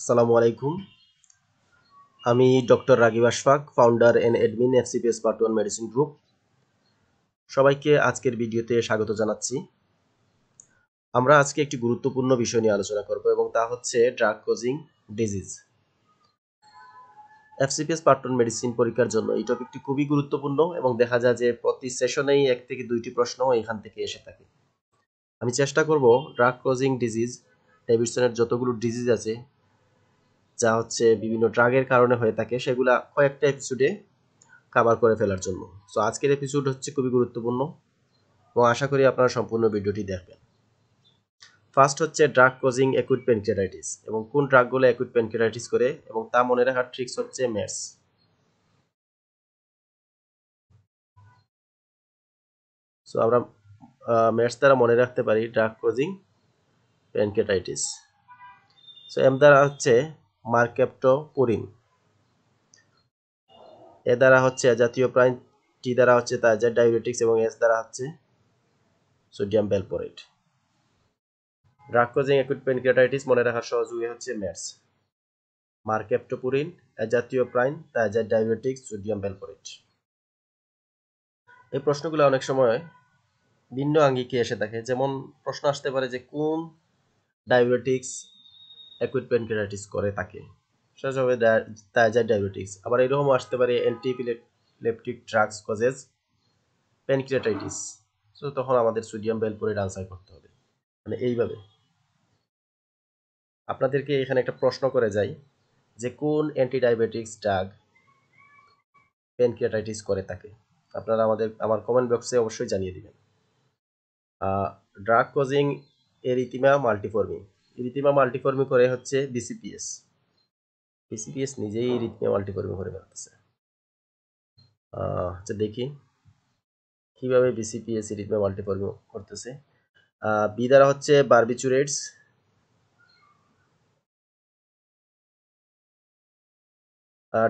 আসসালামু আলাইকুম। আমি doctor Ragib Ashfaq, founder and admin FCPS part 1 medicine group. সবাইকে আজকের ভিডিওতে স্বাগত জানাচ্ছি। আমরা আজকে একটি গুরুত্বপূর্ণ বিষয় নিয়ে আলোচনা করব এবং তা হচ্ছে drug causing disease. FCPS part 1 medicine পরীক্ষার জন্য এই টপিকটি খুবই গুরুত্বপূর্ণ এবং দেখা যায় যে প্রতি সেশনেই 1 থেকে 2টি প্রশ্ন এখান থেকে এসে থাকে। আমি চেষ্টা করব ড্রাগ কজিং ডিজিজ, ডেভিডসনের যতগুলো ডিজিজ আছে যা হচ্ছে বিভিন্ন ড্রাগের কারণে হয়ে থাকে সেগুলা কয়েকটা এপিসোডে কভার করে ফেলার জন্য। সো আজকের এপিসোড হচ্ছে খুবই গুরুত্বপূর্ণ এবং আশা করি আপনারা সম্পূর্ণ ভিডিওটি দেখবেন। ফার্স্ট হচ্ছে ড্রাগ কজিং অ্যাকুট প্যানক্রিয়াটাইটিস এবং কোন ড্রাগগুলো অ্যাকুট প্যানক্রিয়াটাইটিস করে এবং তা মনে রাখার ট্রিক্স হচ্ছে মেডস। সো আমরা মেডস দ্বারা মনে রাখতে পারি drug causing pancreatitis. So M দ্বারা হচ্ছে মার্কেপ্টোপুরিন, এ দ্বারা হচ্ছে জাতীয় প্রাণ, টি দ্বারা হচ্ছে থায়াজাইড ডায়াবেটিক্স এবং এস দ্বারা হচ্ছে sodium valproate. Drug causing acute pancreatitis মনে রাখার সহজ উপায় হচ্ছে মেডস, মার্কেপ্টোপুরিন, জাতীয় প্রাণ, থায়াজাইড ডায়াবেটিক্স, সোডিয়াম ভ্যালপোরেট। এই প্রশ্নগুলো অনেক সময় ভিন্ন আঙ্গিকে এসে থাকে, যেমন প্রশ্ন আসতে পারে যে কোন ডায়াবেটিক্স অ্যাকুট প্যানক্রিয়াটাইটিস করে থাকে, সেটা হবে থায়াজাইড ডায়াবেটিক্স। আবার এরকমও আসতে পারে antiepileptic drugs causes pancreatitis. So তখন আমাদের সোডিয়াম ভ্যালপোরেট আনসার করতে হবে, মানে এইভাবে। আপনাদেরকে এখানে একটা প্রশ্ন করে যাই যে কোন অ্যান্টিডায়াবেটিক্স ড্রাগ প্যানক্রিয়াটাইটিস করে থাকে, আপনারা আমার কমেন্ট বক্সে অবশ্যই জানিয়ে দিবেন। ড্রাগ কজিং এরিথিমা মাল্টিফর্মি, এরিথিমা মাল্টিফর্মি করে হচ্ছে বিসিপিএস। বিসিপিএস নিজেই এরিথিমা মাল্টিফর্মি করে ফেলতেছে। আচ্ছা দেখি কিভাবে বিসিপিএস এরিথিমা মাল্টিফর্মি করতেছে। বি দ্বারা হচ্ছে বারবিচুরেটস,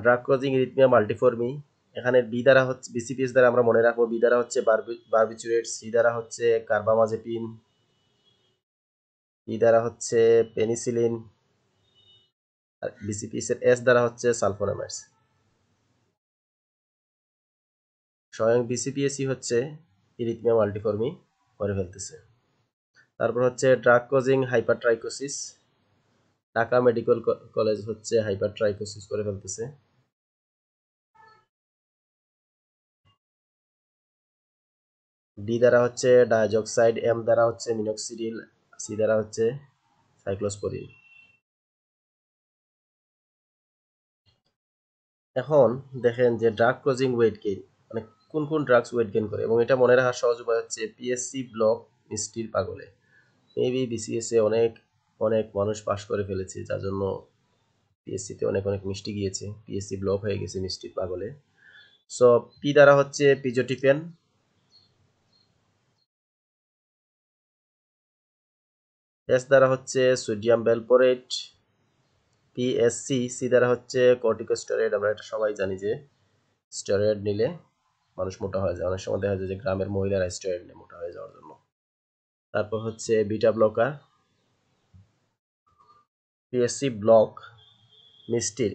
ড্রাগ কজিং এরিথিমা মাল্টিফর্মি। এখানে বি দ্বারা হচ্ছে বিসিপিএস দ্বারা আমরা মনে রাখবো, বি দ্বারা হচ্ছে বারবিচুরেটস, সি দ্বারা হচ্ছে কার্বামাজেপিন, ই দ্বারা হচ্ছে পেনিসিলিন, আর বিসিপিএস এর এস দ্বারা হচ্ছে সালফোনামাইডস। স্বয়ং বিসিপিএসই হচ্ছে ইরিথমিয়া মাল্টিফর্মি করে ফেলতেছে। তারপর হচ্ছে drug causing hypertrichosis, Dhaka medical college হচ্ছে হাইপারট্রাইকোসিস করে ফেলতেছে। ডি দ্বারা হচ্ছে ডায়াজক্সাইড, এম দ্বারা হচ্ছে মিনক্সিডিল, সি দ্বারা হচ্ছে সাইক্লোস্পোরিন। এখন দেখেন যে ড্রাগ কজিং ওয়েট গেইন, মানে কোন কোন ড্রাগস ওয়েট গেইন করে, এবং এটা মনে রাখার সহজ উপায় হচ্ছে পিএসসি ব্লক মিষ্টির পাগলে। মেবি বিসিএস এ অনেক অনেক মানুষ পাশ করে ফেলেছে, যার জন্য পিএসসিতে অনেক অনেক মিষ্টি গিয়েছে, পিএসসি ব্লক হয়ে গেছে মিষ্টির পাগলে। সো পি দ্বারা হচ্ছে পিজোটিফেন, এস দ্বারা হচ্ছে সোডিয়াম ভ্যালপোরেট, পিএসসি, সি দ্বারা হচ্ছে কর্টিকোস্টেরয়েড। আমরা এটা সবাই জানি যে স্টেরয়েড নিলে মানুষ মোটা হয়ে যায়, অনেক সময় দেখা যায় যে গ্রামের মহিলারা স্টেরয়েড নিয়ে মোটা হয়ে যাওয়ার জন্য। তারপর হচ্ছে বিটা ব্লকার, পিএসসি ব্লক মিষ্টির,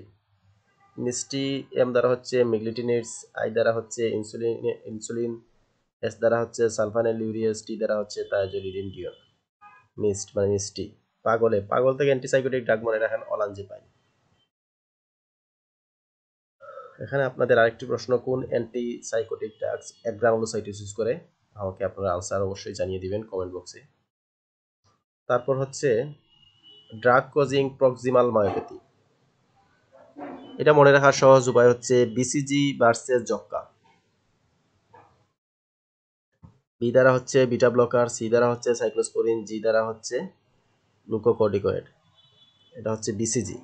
মিষ্টি এম দ্বারা হচ্ছে মিগ্লিটিনিডস, আই দ্বারা হচ্ছে ইনসুলিন, এস দ্বারা হচ্ছে সালফানিলুরিয়াস, টি দ্বারা হচ্ছে থায়াজোলিডিন। মিস্ট মানে মিষ্টি। পাগল থেকে অ্যান্টিসাইকোটিক ড্রাগ মনে রাখেন অলানজিপাইন। এখানে আপনাদের আরেকটি প্রশ্ন, কোন অ্যান্টিসাইকোটিক ড্রাগস অ্যাগ্রানুলোসাইটোসিস করে, আমাকে আপনারা আনসার অবশ্যই জানিয়ে দিবেন কমেন্ট বক্সে। তারপর হচ্ছে ড্রাগ কজিং প্রক্সিমাল মায়োপ্যাথি, এটা মনে রাখার সহজ উপায় হচ্ছে বিসিজি ভার্সেস যক্কা। বি দ্বারা হচ্ছে বিটা ব্লকার, সি দ্বারা হচ্ছে সাইক্লোস্পোরিন, জি দ্বারা হচ্ছে গ্লুকোকর্টিকয়েড। এটা হচ্ছে বিসিজি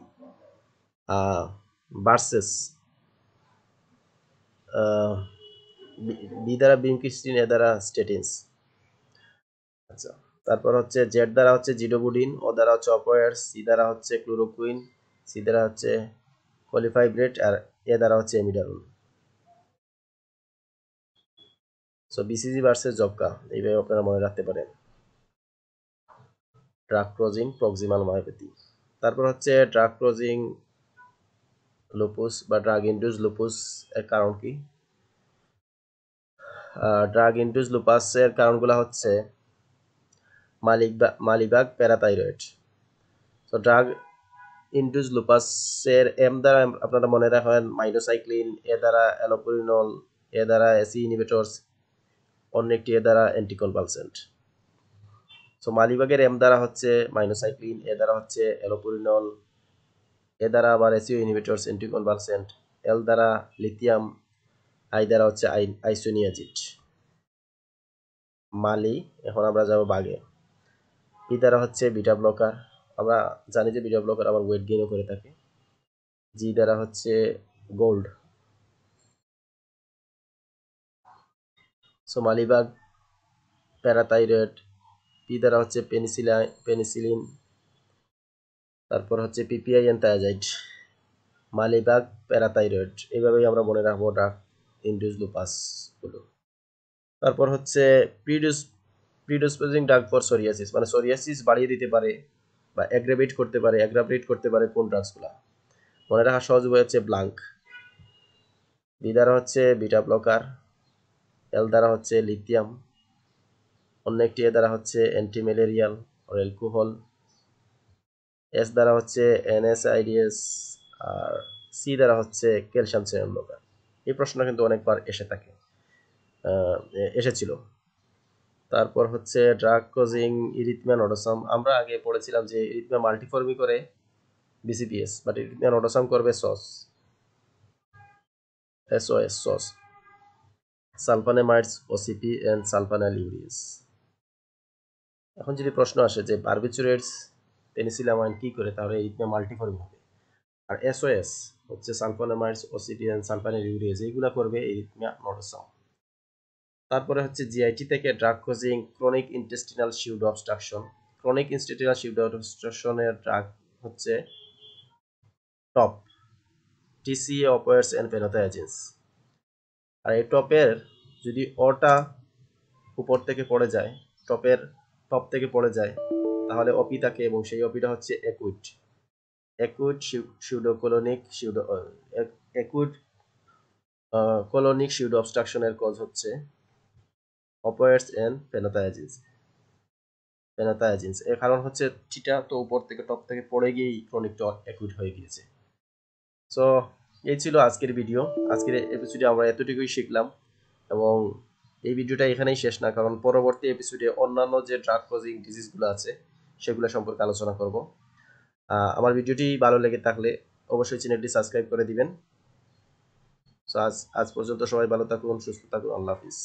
ভার্সেস বি দ্বারা বিমকিস্টিন, এ দ্বারা স্টেটিনস। আচ্ছা, তারপর হচ্ছে জেড দ্বারা হচ্ছে জিডোবুডিন, ও দ্বারা হচ্ছে অপয়েড, সি দ্বারা হচ্ছে ক্লোরোকুইন, সি দ্বারা হচ্ছে কলিফাইব্রেট, আর এ দ্বারা হচ্ছে এমিডারুল। সো বিসিজি ভার্সেস জবকা, এইভাবে আপনারা মনে রাখতে পারেন ড্রাগ ক্লোজিং প্রক্সিমাল মায়োপ্যাথি। তারপর হচ্ছে ড্রাগ ক্রসিং লুপুস বা ড্রাগ ইনডিউস লুপুস এর কারণ কি? ড্রাগ ইনডিউস লুপাসের কারণগুলো হচ্ছে মালিবাগ প্যারাথাইরয়েড। তো ড্রাগ ইনডিউস লুপাসের এম দ্বারা আপনারা মনে রাখেন মাইনোসাইক্লিন, এ দ্বারা অ্যালোপুরিনল, এ দ্বারা এসি ইনহিবিটরস, অন্য একটি এ দ্বারা অ্যান্টিকনভালসেন্ট। সো মালিবাগের এম দ্বারা হচ্ছে মাইনোসাইক্লিন, এ দ্বারা হচ্ছে অ্যালোপুরিনল, এ দ্বারা আবার এসিও ইনহিবিটরস অ্যান্টিকনভালসেন্ট, এল দ্বারা লিথিয়াম, আই দ্বারা হচ্ছে আইসোনিয়াজিড। মালি, এখন আমরা যাব বাগে। ই দ্বারা হচ্ছে বিটা ব্লকার, আমরা জানি যে বিটা ব্লকার আবার ওয়েট গেইনও করে থাকে। জি দ্বারা হচ্ছে gold. So Malibagh parathyroid, P দ্বারা হচ্ছে পেনিসিলিন, তারপর হচ্ছে PPI N thiazide, Malibagh parathyroid. এইভাবেই আমরা মনে রাখবো ড্রাগ ইনডিউস লুপাস গুলো। তারপর হচ্ছে প্রিডিসপোজিং ড্রাগ ফর সোরিয়াসিস, মানে সোরিয়াসিস বাড়িয়ে দিতে পারে বা অ্যাগ্রাভেট করতে পারে কোন ড্রাগসগুলা? মনে রাখা সহজ উপায় হচ্ছে ব্লাঙ্ক। বি দ্বারা হচ্ছে বিটা ব্লকার, এল দ্বারা হচ্ছে লিথিয়াম, অন্য একটি এ দ্বারা হচ্ছে anti malarial or alcohol, S দ্বারা হচ্ছে এনএসআইডিএস, আর সি দ্বারা হচ্ছে ক্যালসিয়াম চ্যানেল ব্লকার। এই প্রশ্ন কিন্তু অনেকবার এসেছিল। তারপর হচ্ছে ড্রাগ কজিং ইরিথমিয়া নোডোসাম। আমরা আগে পড়েছিলাম যে ইরিথমিয়া মাল্টিফর্মি করে বিসিপিএস, বাট ইরিথমিয়া নোডোসাম করবে সস, সালফানেমাইডস, ওসিপি এন্ড সালফানাইল ইউরিয়াস। এখন যদি প্রশ্ন আসে যে বারবিচুরেটস পেনিসিলামাইন কি করে, তাহলে ইরিথমিয়া মাল্টিফর্মি হবে। আর এসওএস হচ্ছে সালফানেমাইডস, ওসিপি এন্ড সালফানাইল ইউরিয়াস, এইগুলা করবে ইরিথমিয়া নোডোসাম। তারপরে হচ্ছে জিআইটি থেকে drug causing chronic intestinal pseudo obstruction. Chronic intestinal pseudo অবস্ট্রাকশনের ড্রাগ হচ্ছে top, TCA, opioids and phenothiazines. আর এই টপের যদি অটা উপর থেকে পড়ে যায়, টপ থেকে পড়ে যায়, তাহলে অপি থাকে, এবং সেই অপিটা হচ্ছে একুইট সিউডো অবস্ট্রাকশনের কজ হচ্ছে অপয়েডস এন্ড ফেনোথায়াজিনস। এর কারণ হচ্ছে চিটা তো উপর থেকে টপ থেকে পড়ে গিয়েই ক্রনিকটা অ্যাকুইট হয়ে গিয়েছে। সো এই ছিল আজকের ভিডিও। আজকের এপিসোডে আমরা এতটুকুই শিখলাম, এবং এই ভিডিওটা এখানেই শেষ না, কারণ পরবর্তী এপিসোডে অন্যান্য যে ড্রাগ কজিং ডিজিজগুলো আছে সেগুলো সম্পর্কে আলোচনা করব। আমার ভিডিওটি ভালো লেগে থাকলে অবশ্যই চ্যানেলটি সাবস্ক্রাইব করে দিবেন। সো আজ পর্যন্ত সবাই ভালো থাকুন, সুস্থ থাকুন, আল্লাহ হাফিজ।